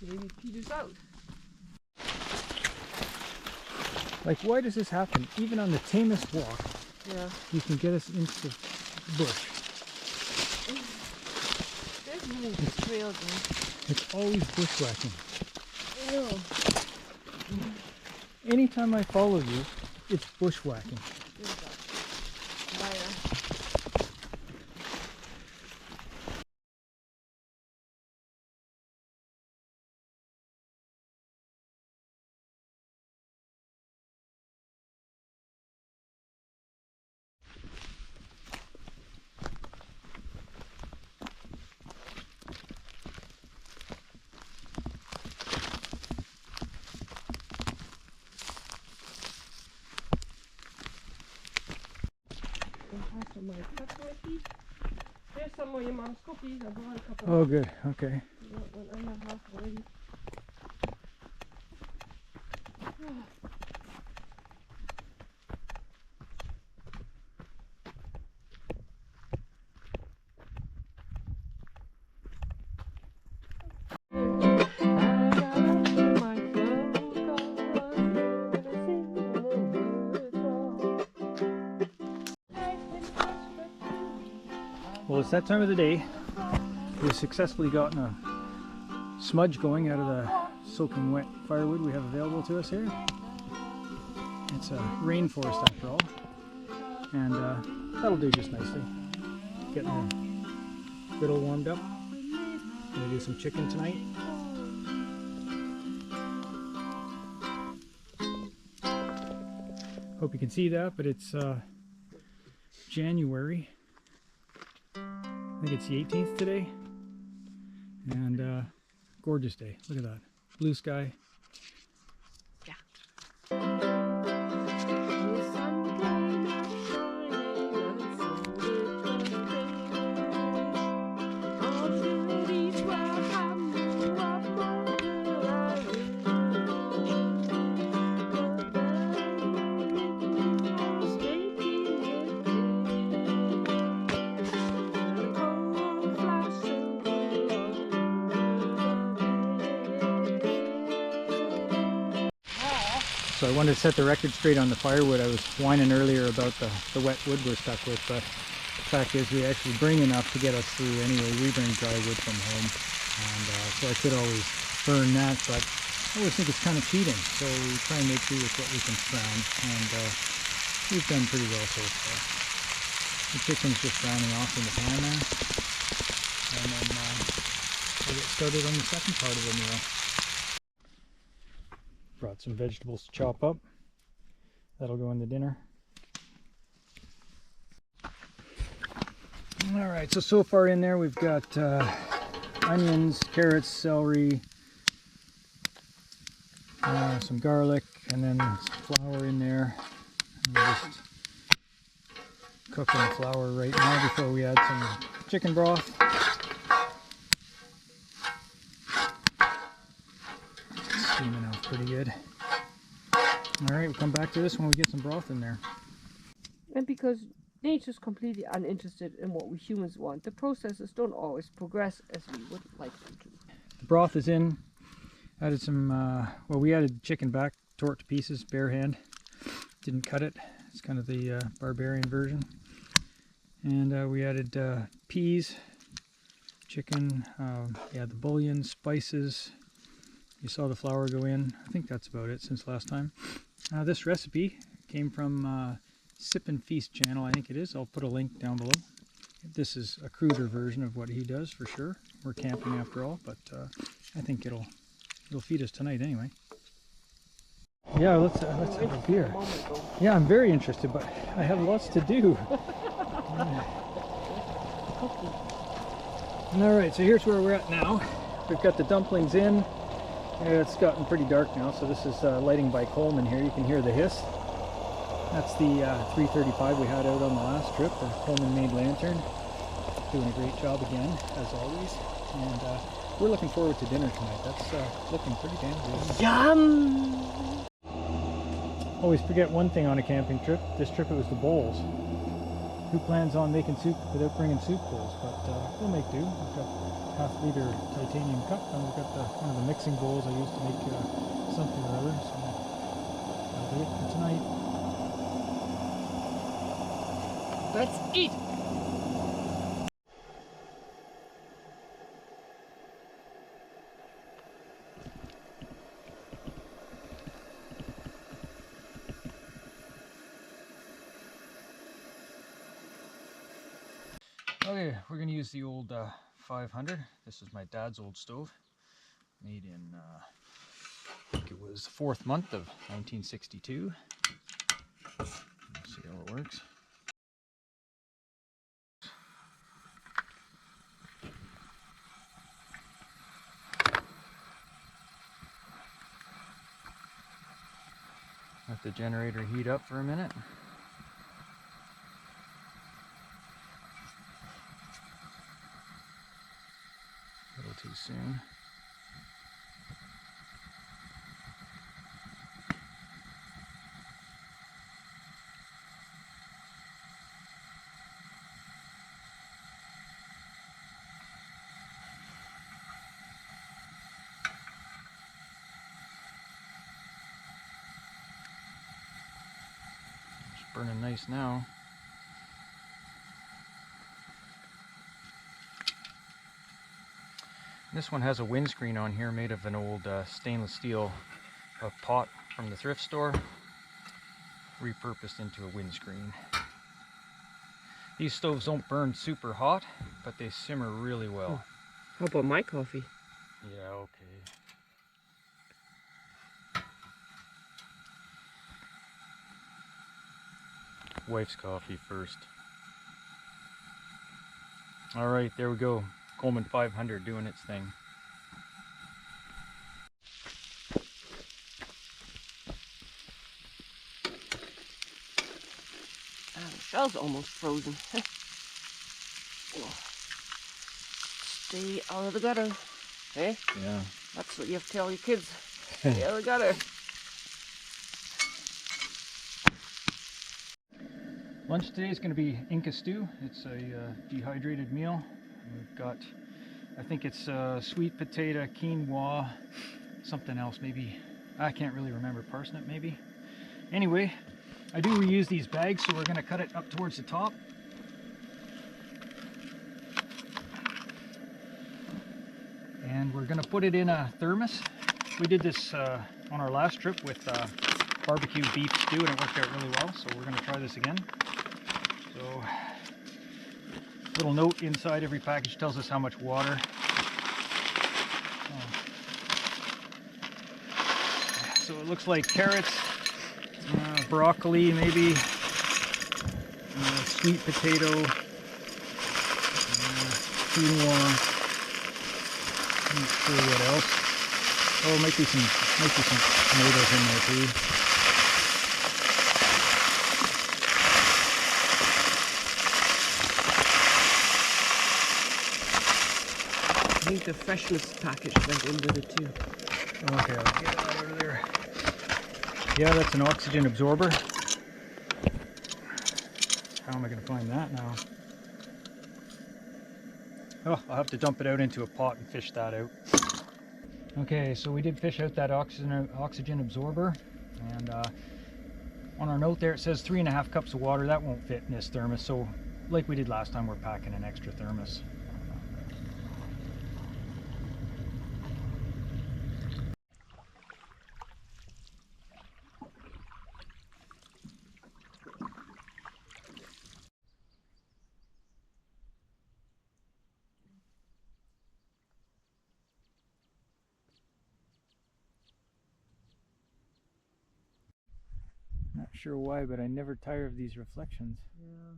maybe peters out. Like, why does this happen? Even on the tamest walk, Yeah. you can get us into the bush. There's really trail there. It's always bushwhacking. I know. Anytime I follow you, it's bushwhacking. There's that. Liar. There's some more your mom's cookies. I brought a couple. Oh, good. Okay. I have half already. Well, it's that time of the day. We've successfully gotten a smudge going out of the soaking wet firewood we have available to us here. It's a rainforest after all, and that'll do just nicely. Getting the griddle warmed up. Gonna do some chicken tonight. Hope you can see that, but it's January. I think it's the 18th today, and gorgeous day. Look at that, blue sky. So I wanted to set the record straight on the firewood. I was whining earlier about the wet wood we're stuck with, but the fact is we actually bring enough to get us through anyway. We bring dry wood from home, and so I could always burn that, but I always think it's kind of cheating. So we try and make do with what we can surround, and we've done pretty well so far. The chicken's just browning off in the pan now, and then we'll get started on the second part of the meal. Brought some vegetables to chop up. That'll go in the dinner. Alright, so far in there we've got onions, carrots, celery, some garlic, and then some flour in there. And we're just cooking the flour right now before we add some chicken broth. Steaming out pretty good. Alright, we'll come back to this when we get some broth in there. And because nature's completely uninterested in what we humans want, the processes don't always progress as we would like them to. The broth is in. Added some, well, we added chicken back, tore it to pieces, bare hand. Didn't cut it. It's kind of the barbarian version. And we added peas, chicken, yeah, the bouillon, spices. You saw the flour go in. I think that's about it since last time. This recipe came from Sip and Feast channel, I think it is. I'll put a link down below. This is a cruder version of what he does for sure. We're camping after all, but I think it'll feed us tonight anyway. Yeah, let's have a beer. Yeah, I'm very interested, but I have lots to do. Alright, so here's where we're at now. We've got the dumplings in. It's gotten pretty dark now, so this is lighting by Coleman here. You can hear the hiss. That's the 335 we had out on the last trip, the Coleman made lantern. Doing a great job again, as always. And we're looking forward to dinner tonight. That's looking pretty damn good. Yum! Always forget one thing on a camping trip. This trip it was the bowls. who plans on making soup without bringing soup bowls, but we'll make do. We've got half-liter titanium cup, and we've got one of the mixing bowls I used to make something or other, so that'll do it for tonight. Let's eat! Okay, we're going to use the old 500. This is my dad's old stove, made in, I think it was the 4th month of 1962. Let's see how it works. Let the generator heat up for a minute. A little too soon. It's burning nice now. This one has a windscreen on here made of an old stainless steel pot from the thrift store, repurposed into a windscreen. These stoves don't burn super hot, but they simmer really well. How about my coffee? Yeah, okay. Wife's coffee first. All right, there we go. Coleman 500 doing its thing. The shell's almost frozen. Stay out of the gutter. Eh? Yeah. That's what you have to tell your kids. Stay out of the gutter. Lunch today is going to be Inca stew. It's a dehydrated meal. We've got, I think it's sweet potato, quinoa, something else maybe. I can't really remember, parsnip maybe. Anyway, I do reuse these bags, so we're going to cut it up towards the top. And we're going to put it in a thermos. We did this on our last trip with barbecue beef stew, and it worked out really well, so we're going to try this again. So, little note inside every package tells us how much water. So it looks like carrots, broccoli maybe, sweet potato, quinoa, not sure what else. Oh, might be some tomatoes in there too. I think the freshness package went in with it too. Okay, I'll get that out of there. Yeah, that's an oxygen absorber. How am I going to find that now? Oh, I'll have to dump it out into a pot and fish that out. Okay, so we did fish out that oxygen absorber, and on our note there it says 3.5 cups of water. That won't fit in this thermos, so like we did last time, we're packing an extra thermos. Not sure why, but I never tire of these reflections. Yeah.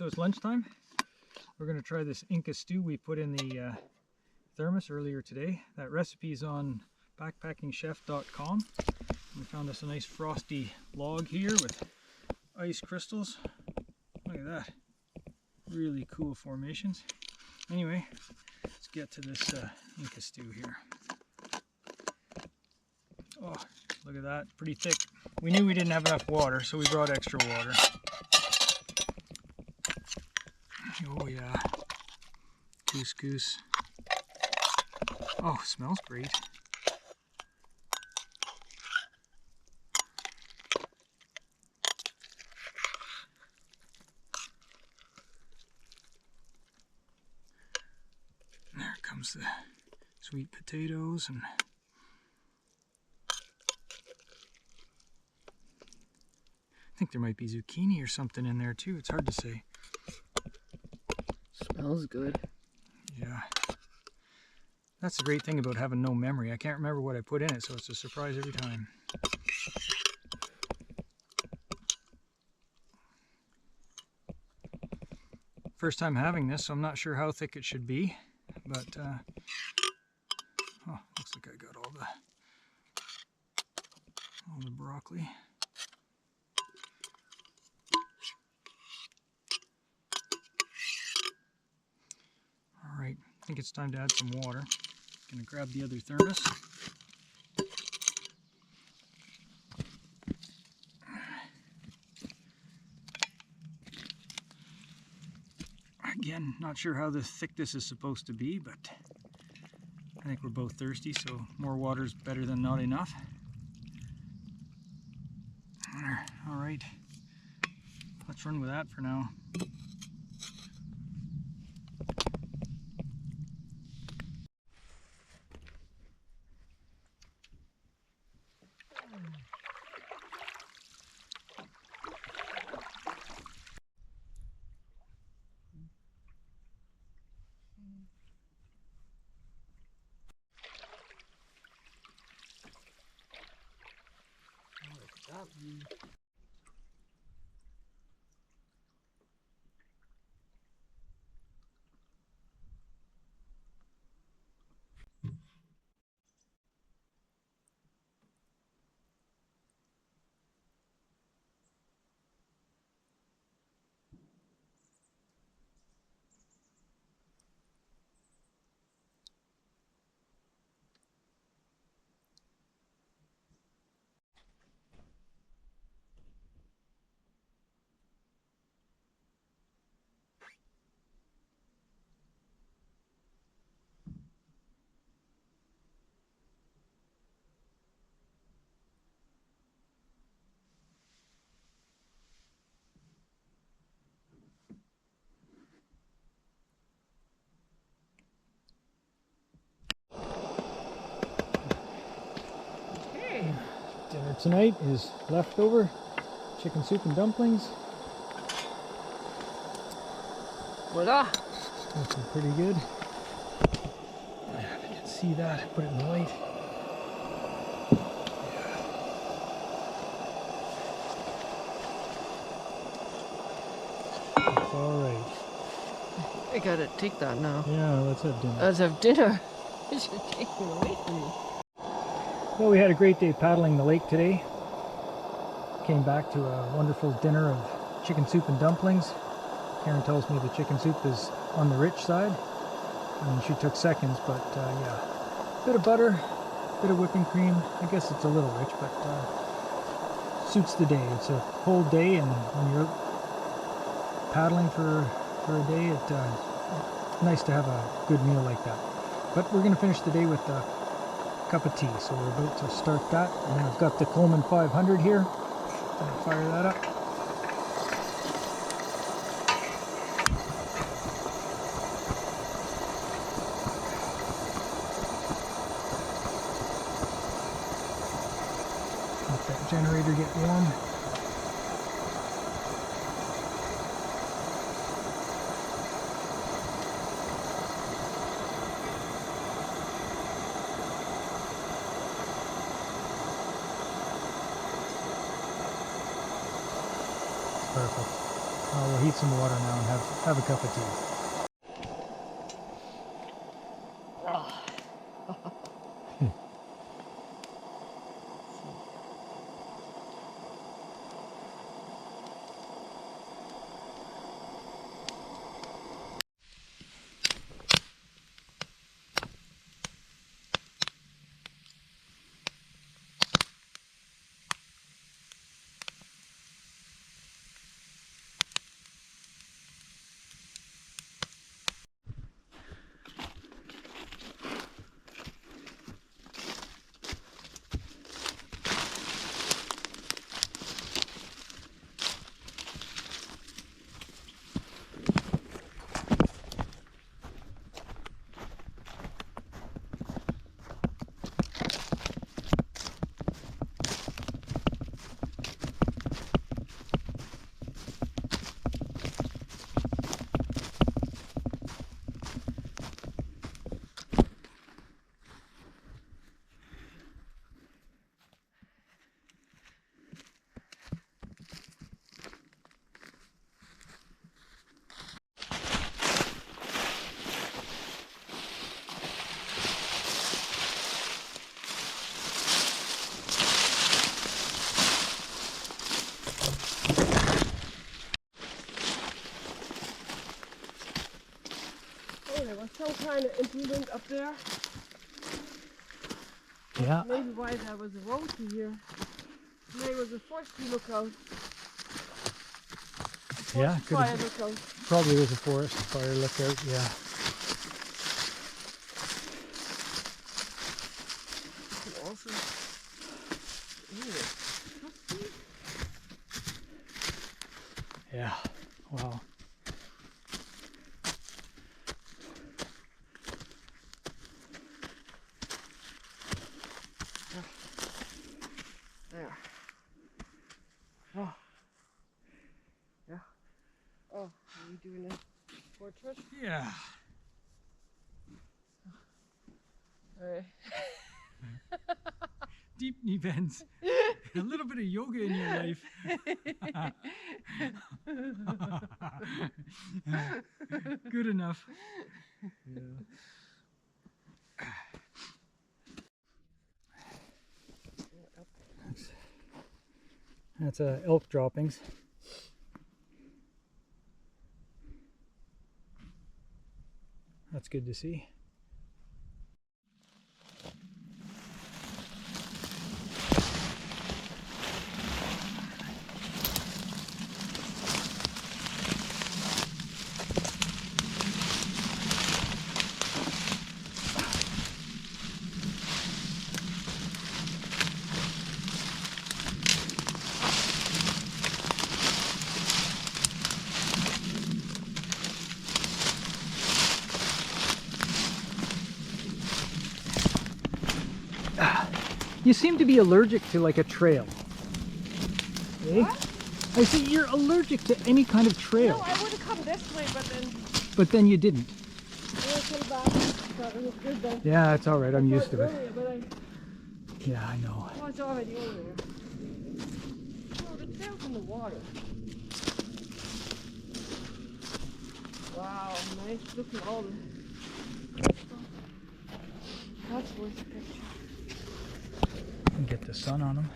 so it's lunchtime. We're going to try this Inca stew we put in the thermos earlier today. That recipe is on backpackingchef.com. We found us a nice frosty log here with ice crystals. Look at that. Really cool formations. Anyway, let's get to this Inca stew here. Oh, look at that. Pretty thick. We knew we didn't have enough water, so we brought extra water. Oh yeah. Couscous. Oh, smells great. There comes the sweet potatoes and I think there might be zucchini or something in there too. It's hard to say. Smells good. Yeah. That's the great thing about having no memory. I can't remember what I put in it, so it's a surprise every time. First time having this, so I'm not sure how thick it should be, but oh, looks like I got all the broccoli. All right, I think it's time to add some water. Gonna grab the other thermos. Again, not sure how thick this is supposed to be, but I think we're both thirsty, so more water is better than not enough. All right, let's run with that for now. Dinner tonight is leftover chicken soup and dumplings. Voila! Looking pretty good. If you can see that, put it in the light. It's alright. I gotta take that now. Yeah, let's have dinner. Let's have dinner. You should take it away from me. Well, we had a great day paddling the lake today. Came back to a wonderful dinner of chicken soup and dumplings. Karen tells me the chicken soup is on the rich side, and she took seconds, but yeah. Bit of butter, bit of whipping cream. I guess it's a little rich, but suits the day. It's a cold day, and when you're out paddling for a day, it's nice to have a good meal like that. But we're going to finish the day with a cup of tea, so we're about to start that. And I've got the Coleman 500 here. Gonna fire that up. Let that generator get warm. Perfect. We'll heat some water now and have a cup of tea. There was some kind of improvement up there. Yeah. Maybe why there was a road to here. Maybe it was a forestry lookout. Yeah, Fire lookout. probably was a forest fire lookout, yeah. Awesome. Yeah, wow. There. Oh. Yeah. Oh, are we doing a portrait? Yeah. Alright. Deep knee bends. A little bit of yoga in your life. Good enough. Yeah. That's elk droppings. That's good to see. You seem to be allergic to like a trail. Eh? What? I see you're allergic to any kind of trail. No, I would have come this way, but then But then you didn't. I came back. Thought it was good then. Yeah, it's all right. I'm used to it. Earlier, but Yeah, I know. oh, it's already over there. Oh, the trail's in the water. Wow, nice. Look at all the... That's worth a picture. Get the sun on them.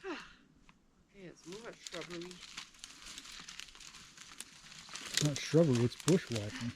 Okay, it's more shrubbery. It's not shrubbery, it's bushwhacking.